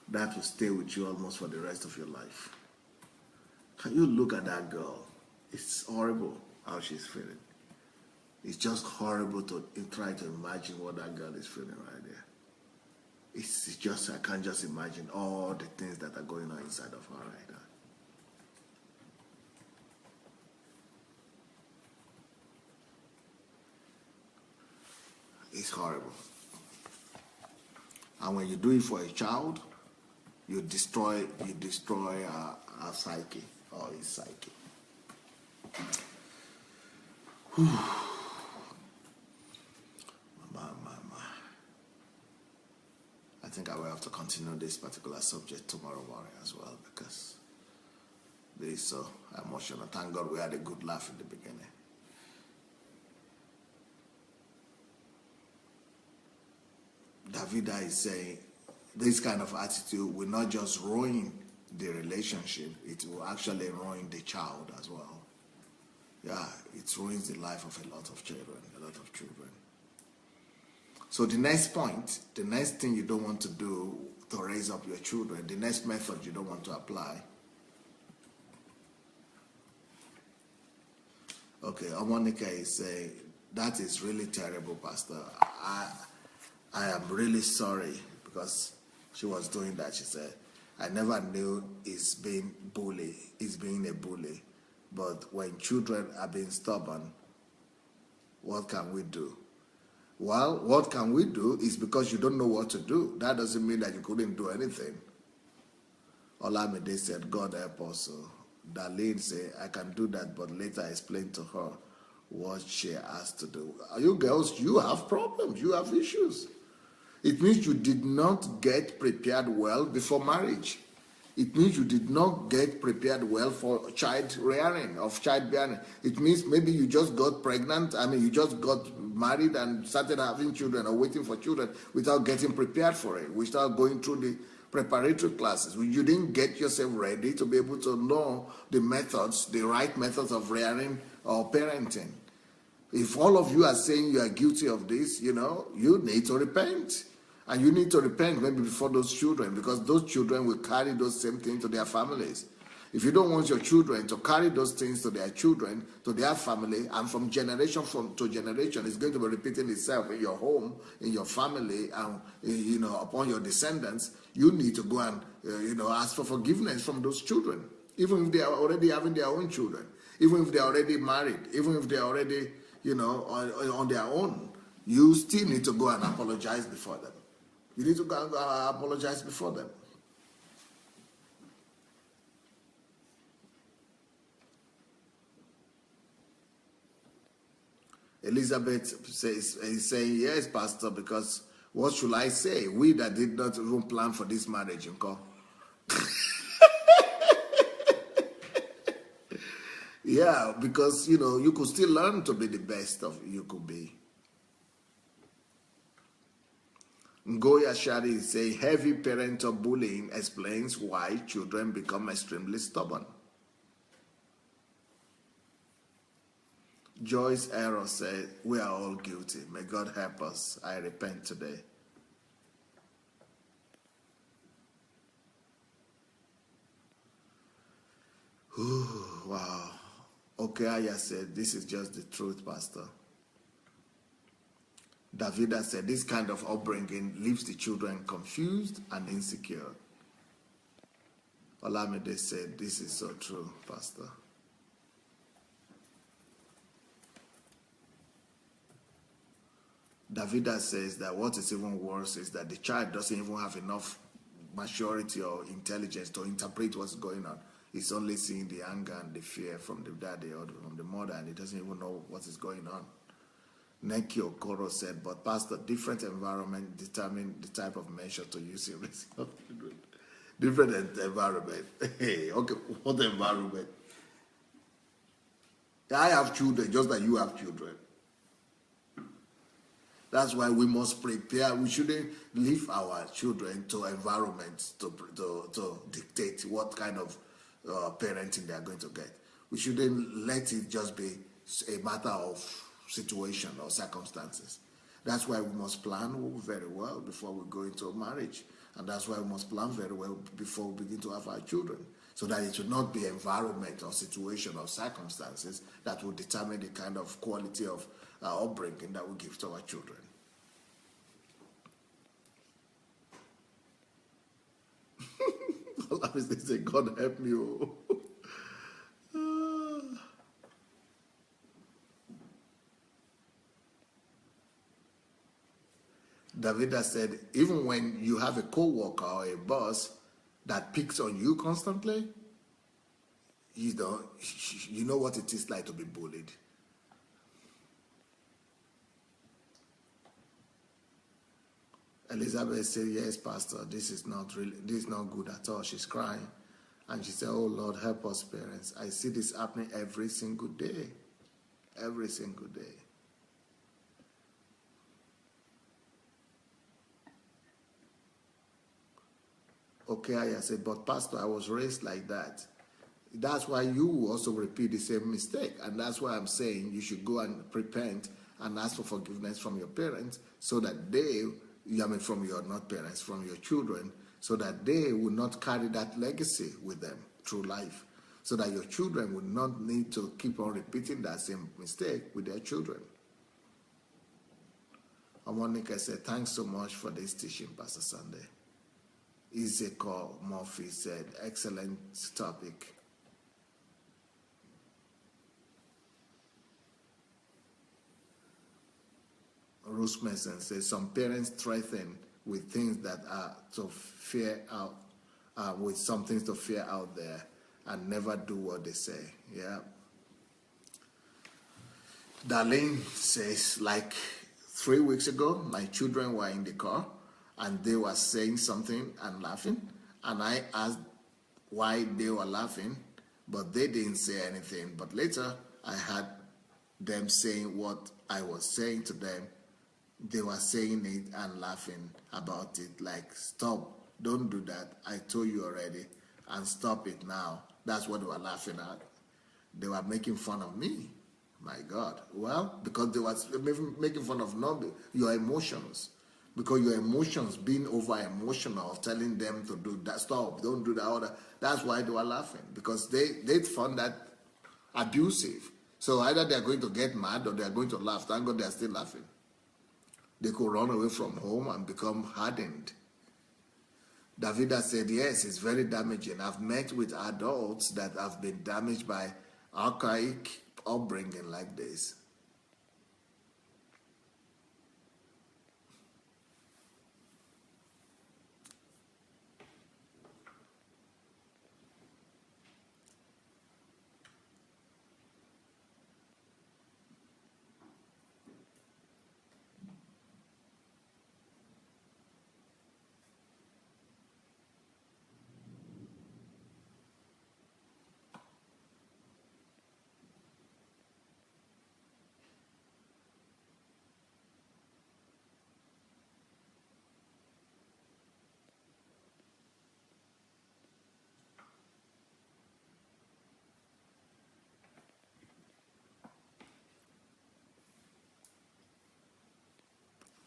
that will stay with you almost for the rest of your life. Can you look at that girl? It's horrible how she's feeling. It's just horrible to try to imagine what that girl is feeling right there. It's just, I can't just imagine all the things that are going on inside of her right now. It's horrible. And when you do it for a child, you destroy our psyche or his psyche. Whew. I think I will have to continue this particular subject tomorrow morning as well, because this is so emotional. Thank God we had a good laugh in the beginning. Davida is saying this kind of attitude will not just ruin the relationship, it will actually ruin the child as well. Yeah, it ruins the life of a lot of children. So the next point, the next thing you don't want to do to raise up your children, the next method you don't want to apply. Okay, Omonika is saying, that is really terrible, Pastor. I am really sorry, because she was doing that. She said, I never knew it's being a bully. But when children are being stubborn, what can we do? Well, what can we do is because you don't know what to do. That doesn't mean that you couldn't do anything. Olamide said, God help us. So Darlene said, I can do that, but later explain to her what she has to do. You girls, you have problems. You have issues. It means you did not get prepared well before marriage. It means you did not get prepared well for child rearing, of childbearing. It means maybe you just got pregnant. You just got married and started having children or waiting for children without getting prepared for it, without going through the preparatory classes. You didn't get yourself ready to be able to know the methods, the right methods of rearing or parenting. If all of you are saying you are guilty of this, you need to repent. And you need to repent maybe before those children, because those children will carry those same things to their families. If you don't want your children to carry those things to their children, to their family, and from generation to generation, it's going to be repeating itself in your home, in your family, and upon your descendants, you need to go and ask for forgiveness from those children, even if they are already having their own children, even if they are already married, even if they are already on their own. You still need to go and apologize before them. You need to go and apologize before them. Elizabeth is saying, yes, Pastor, because what should I say? We that did not even plan for this marriage, Yeah, because, you could still learn to be the best of you could be. Ngoya Shari is saying, heavy parental bullying explains why children become extremely stubborn. Joyce Arrow said, we are all guilty. May God help us. I repent today. Ooh, wow. Okay, Aya said, this is just the truth, Pastor. Davida said, this kind of upbringing leaves the children confused and insecure. Olamide said, this is so true, Pastor. Davida says that what is even worse is that the child doesn't even have enough maturity or intelligence to interpret what's going on. He's only seeing the anger and the fear from the daddy or from the mother, and he doesn't even know what is going on. Neki Okoro said, but Pastor, different environment determine the type of measure to use in raising of children. Different environment. Hey, okay, what environment? I have children just like you have children. That's why we must prepare. We shouldn't leave our children to environments to dictate what kind of parenting they are going to get. We shouldn't let it just be a matter of situation or circumstances. That's why we must plan very well before we go into a marriage. And that's why we must plan very well before we begin to have our children. So that it will not be environment or situation or circumstances that will determine the kind of quality of upbringing that we give to our children. All I say, God help me. Davida said, even when you have a co-worker or a boss that picks on you constantly, you know what it is like to be bullied. Elizabeth said, yes, Pastor, this is not good at all. She's crying. And she said, oh, Lord, help us, parents. I see this happening every single day. Every single day. Okay, I said, but Pastor, I was raised like that. That's why you also repeat the same mistake. And that's why I'm saying you should go and repent and ask for forgiveness from your parents so that they, from your, not parents, from your children, so that they will not carry that legacy with them through life. So that your children will not need to keep on repeating that same mistake with their children. Monica said, thanks so much for this teaching, Pastor Sunday. Ezekiel Murphy said, excellent topic. Bruce Mason says, some parents threaten with things that are to fear out, with some things to fear out there and never do what they say. Yeah. Darlene says, like 3 weeks ago, my children were in the car and they were saying something and laughing. And I asked why they were laughing, but they didn't say anything. But later, I had them saying what I was saying to them. They were saying it and laughing about it, like, stop, don't do that. I told you already, and stop it now. That's what they were laughing at. They were making fun of me. My God. Well, because they were making fun of your emotions. Because your emotions being over emotional, telling them to do that, stop, don't do that. That's why they were laughing. Because they found that abusive. So either they're going to get mad or they're going to laugh. Thank God they're still laughing. They could run away from home and become hardened. Davida said, yes, it's very damaging. I've met with adults that have been damaged by archaic upbringing like this.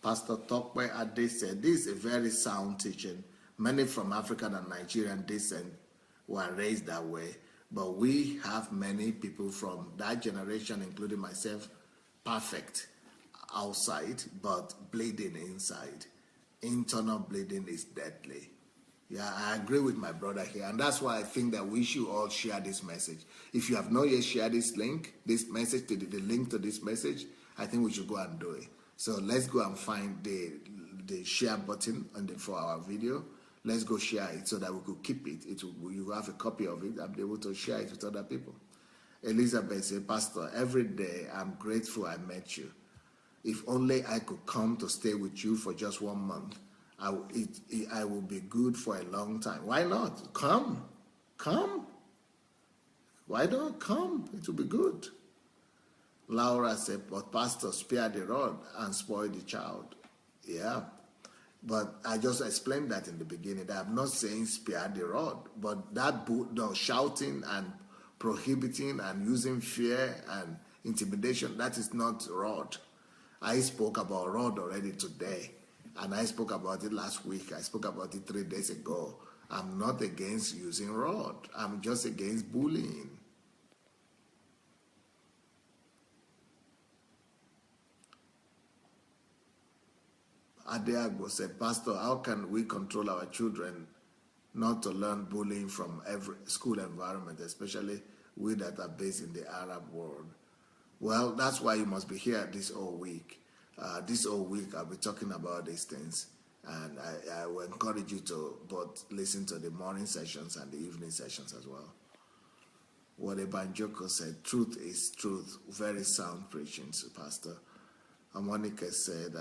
Pastor Tokwe Ade said, this is a very sound teaching. Many from African and Nigerian descent were raised that way, but we have many people from that generation, including myself, perfect outside, but bleeding inside. Internal bleeding is deadly. Yeah, I agree with my brother here, and that's why I think that we should all share this message. If you have not yet shared this message, the link to this message, I think we should go and do it. So let's go and find the share button for our video. Let's go share it so that we could keep it. You have a copy of it and be able to share it with other people. Elizabeth said, Pastor, every day I'm grateful I met you. If only I could come to stay with you for just 1 month, I will be good for a long time. Why not? Come. Why not? Come. It will be good. Laura said, but Pastor, spare the rod and spoil the child. Yeah. But I just explained that in the beginning, that I'm not saying spare the rod, but that shouting and prohibiting and using fear and intimidation, that is not rod. I spoke about rod already today, and I spoke about it last week. I spoke about it 3 days ago. I'm not against using rod. I'm just against bullying. Adeagbo said, Pastor, how can we control our children not to learn bullying from every school environment, especially we that are based in the Arab world? Well, that's why you must be here this whole week. This whole week, I'll be talking about these things. And I will encourage you to both listen to the morning sessions and the evening sessions as well. What Ebanjoko said, truth is truth. Very sound preaching, Pastor. And Monica said,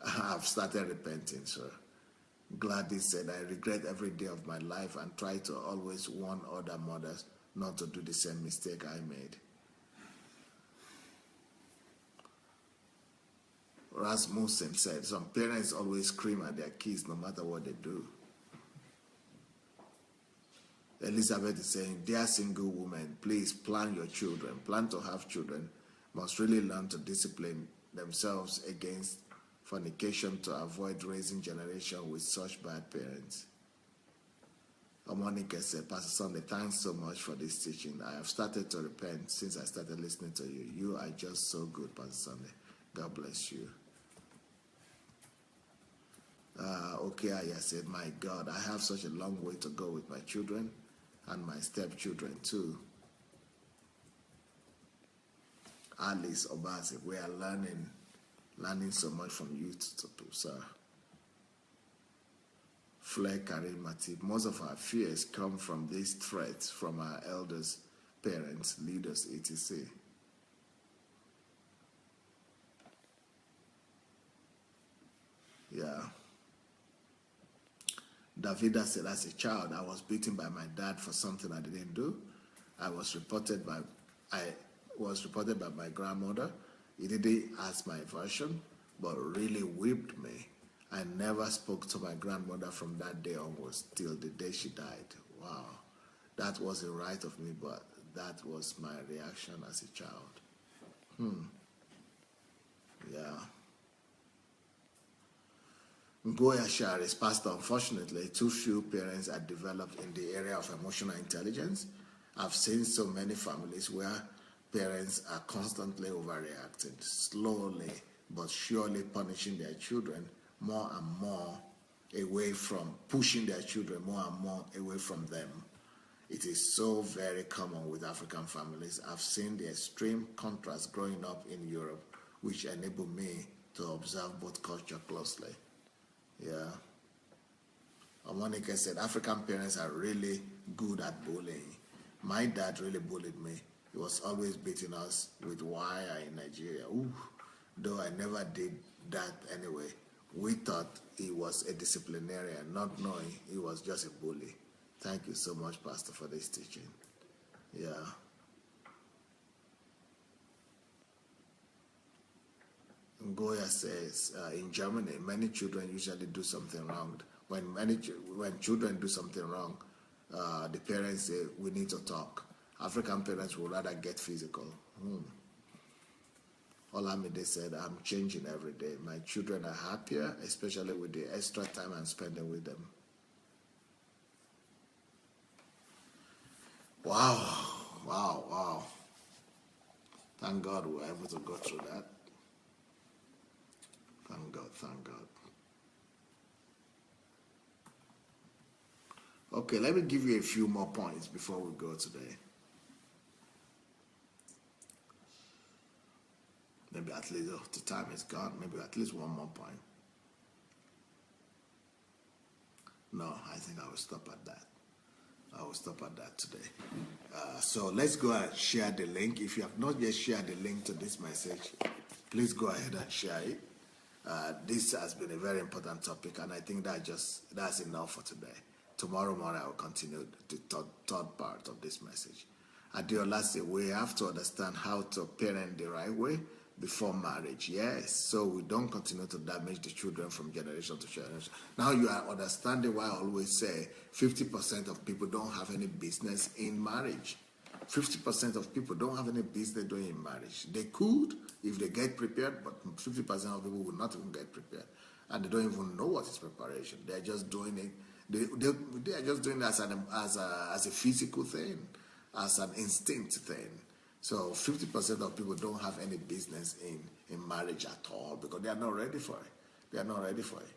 I've started repenting, sir. Gladys said, I regret every day of my life and try to always warn other mothers not to do the same mistake I made. Rasmussen said, some parents always scream at their kids no matter what they do. Elizabeth is saying, dear single women, please plan your children. Plan to have children. Must really learn to discipline themselves against fornication to avoid raising generation with such bad parents. Monica said, Pastor Sunday, thanks so much for this teaching. I have started to repent since I started listening to you. You are just so good, Pastor Sunday. God bless you. Okay, I said, my God, I have such a long way to go with my children and my stepchildren too. Alice Obasi, we are learning so much from you, sir. Flair Karim Matip, most of our fears come from these threats from our elders, parents, leaders, etc. Yeah. Davida said, as a child, I was beaten by my dad for something I didn't do. I was reported by my grandmother. He didn't ask my version, but really whipped me. I never spoke to my grandmother from that day onwards till the day she died. Wow. That wasn't right of me, but that was my reaction as a child. Yeah. Ngoya Sharis, Pastor, unfortunately, too few parents are developed in the area of emotional intelligence. I've seen so many families where parents are constantly overreacting, slowly but surely punishing their children more and more away from, pushing their children more and more away from them. It is so very common with African families. I've seen the extreme contrast growing up in Europe, which enabled me to observe both culture closely. Yeah. Monica said, African parents are really good at bullying. My dad really bullied me. He was always beating us with wire in Nigeria. Ooh, though I never did that anyway. We thought he was a disciplinarian, not knowing he was just a bully. Thank you so much, Pastor, for this teaching. Yeah. Goya says, in Germany, many children usually do something wrong. When children do something wrong, the parents say, we need to talk. African parents would rather get physical. Olamide said, I'm changing every day. My children are happier, especially with the extra time I'm spending with them. Wow, wow, wow. Thank God we were able to go through that. Thank God, thank God. Okay, let me give you a few more points before we go today. Maybe at least, the time is gone, maybe at least one more point. No, I think I will stop at that. I will stop at that today. So let's go and share the link. If you have not yet shared the link to this message, please go ahead and share it. This has been a very important topic, and I think that's enough for today. Tomorrow morning, I will continue the third part of this message. Adeola said, we have to understand how to parent the right way before marriage. Yes, so we don't continue to damage the children from generation to generation. Now you are understanding why I always say 50% of people don't have any business in marriage. 50% of people don't have any business doing in marriage. They could if they get prepared, but 50% of people will not even get prepared. And they don't even know what is preparation. They're just doing it. They are just doing it as a physical thing, as an instinct thing. So 50% of people don't have any business in marriage at all because they are not ready for it. They are not ready for it.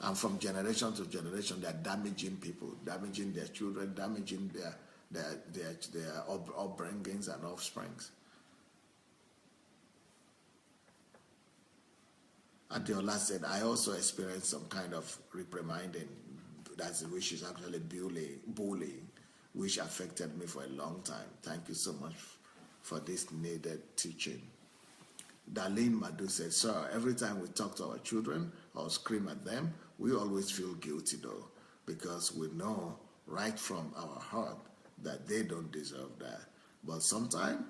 And from generation to generation, they are damaging people, damaging their children, damaging their upbringings and offsprings. Adiola said, I also experienced some kind of reprimanding, which is actually bullying, which affected me for a long time. Thank you so much for this needed teaching. Darlene Madu said, sir, every time we talk to our children or scream at them, we always feel guilty though, because we know right from our heart that they don't deserve that. But sometimes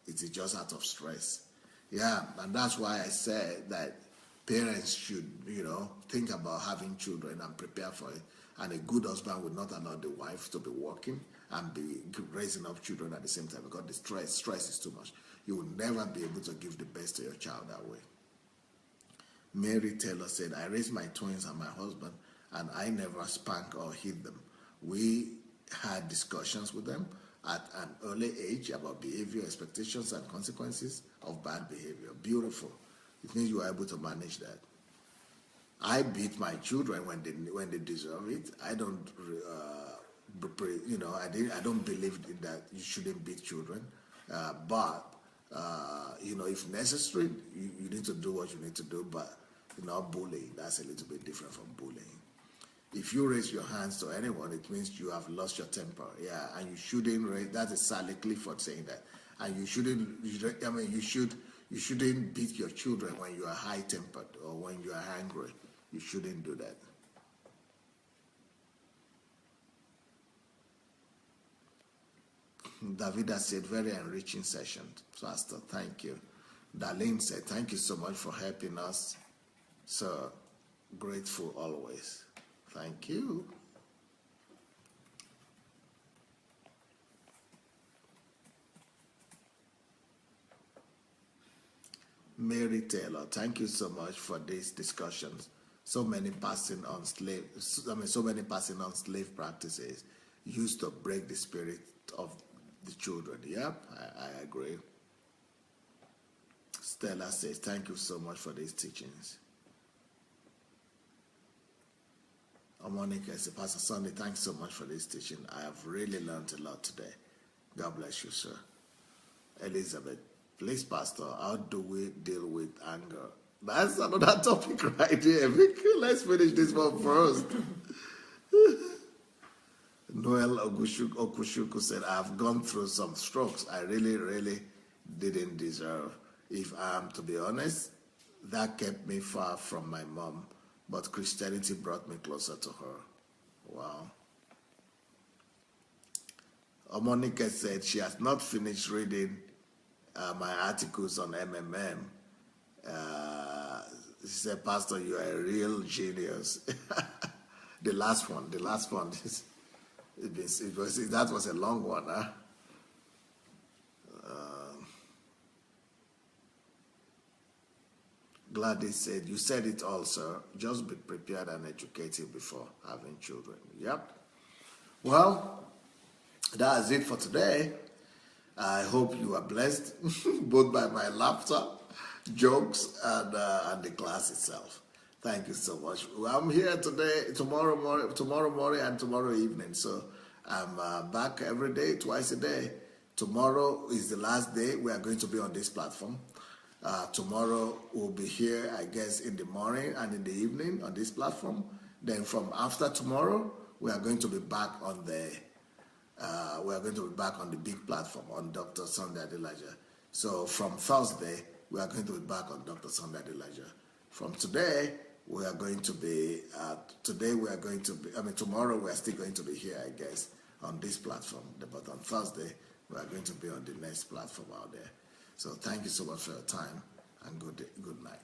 it is just out of stress. Yeah, and that's why I said that parents should, think about having children and prepare for it. And a good husband would not allow the wife to be working and be raising up children at the same time because the stress is too much. You will never be able to give the best to your child that way. Mary Taylor said, I raised my twins and my husband, and I never spank or hit them. We had discussions with them at an early age about behavior, expectations, and consequences of bad behavior. Beautiful. It means you are able to manage that. I beat my children when they deserve it. I don't, I don't believe in that you shouldn't beat children, but if necessary, you need to do what you need to do. But bullying, that's a little bit different from bullying. If you raise your hands to anyone, it means you have lost your temper. Yeah, and you shouldn't raise. That is Sally Clifford saying that, and you shouldn't. You shouldn't beat your children when you are high-tempered or when you are angry. You shouldn't do that. Davida said, very enriching session, Pastor. Thank you. Darlene said, thank you so much for helping us. So grateful always. Thank you. Mary Taylor, thank you so much for these discussions. So many passing on slave practices used to break the spirit of the children. Yep, I agree. Stella says, thank you so much for these teachings. Monica says, Pastor Sunday, thanks so much for this teaching. I have really learned a lot today. God bless you, sir. Elizabeth, please, Pastor, how do we deal with anger? That's another topic right here. Let's finish this one first. Noel Okushuku said, I've gone through some strokes I really, really didn't deserve. If I am to be honest, that kept me far from my mom, but Christianity brought me closer to her. Wow. Monica said she has not finished reading my articles on MMM. She said, Pastor, you are a real genius. The last one, that was a long one, huh? Gladys said, you said it all, sir. Just be prepared and educated before having children. Yep. Well, that's it for today. I hope you are blessed, both by my laughter, jokes, and the class itself. Thank you so much. I'm here today, tomorrow morning, and tomorrow evening. So I'm back every day, twice a day. Tomorrow is the last day we are going to be on this platform. Tomorrow we'll be here, I guess, in the morning and in the evening on this platform. Then from after tomorrow, we are going to be back on the big platform on Dr. Sunday Adelaja. So from Thursday, we are going to be back on Dr. Sunday Adelaja. From today, we are going to be, tomorrow we are still going to be here, I guess, on this platform. But on Thursday, we are going to be on the next platform out there. So thank you so much for your time, and good night.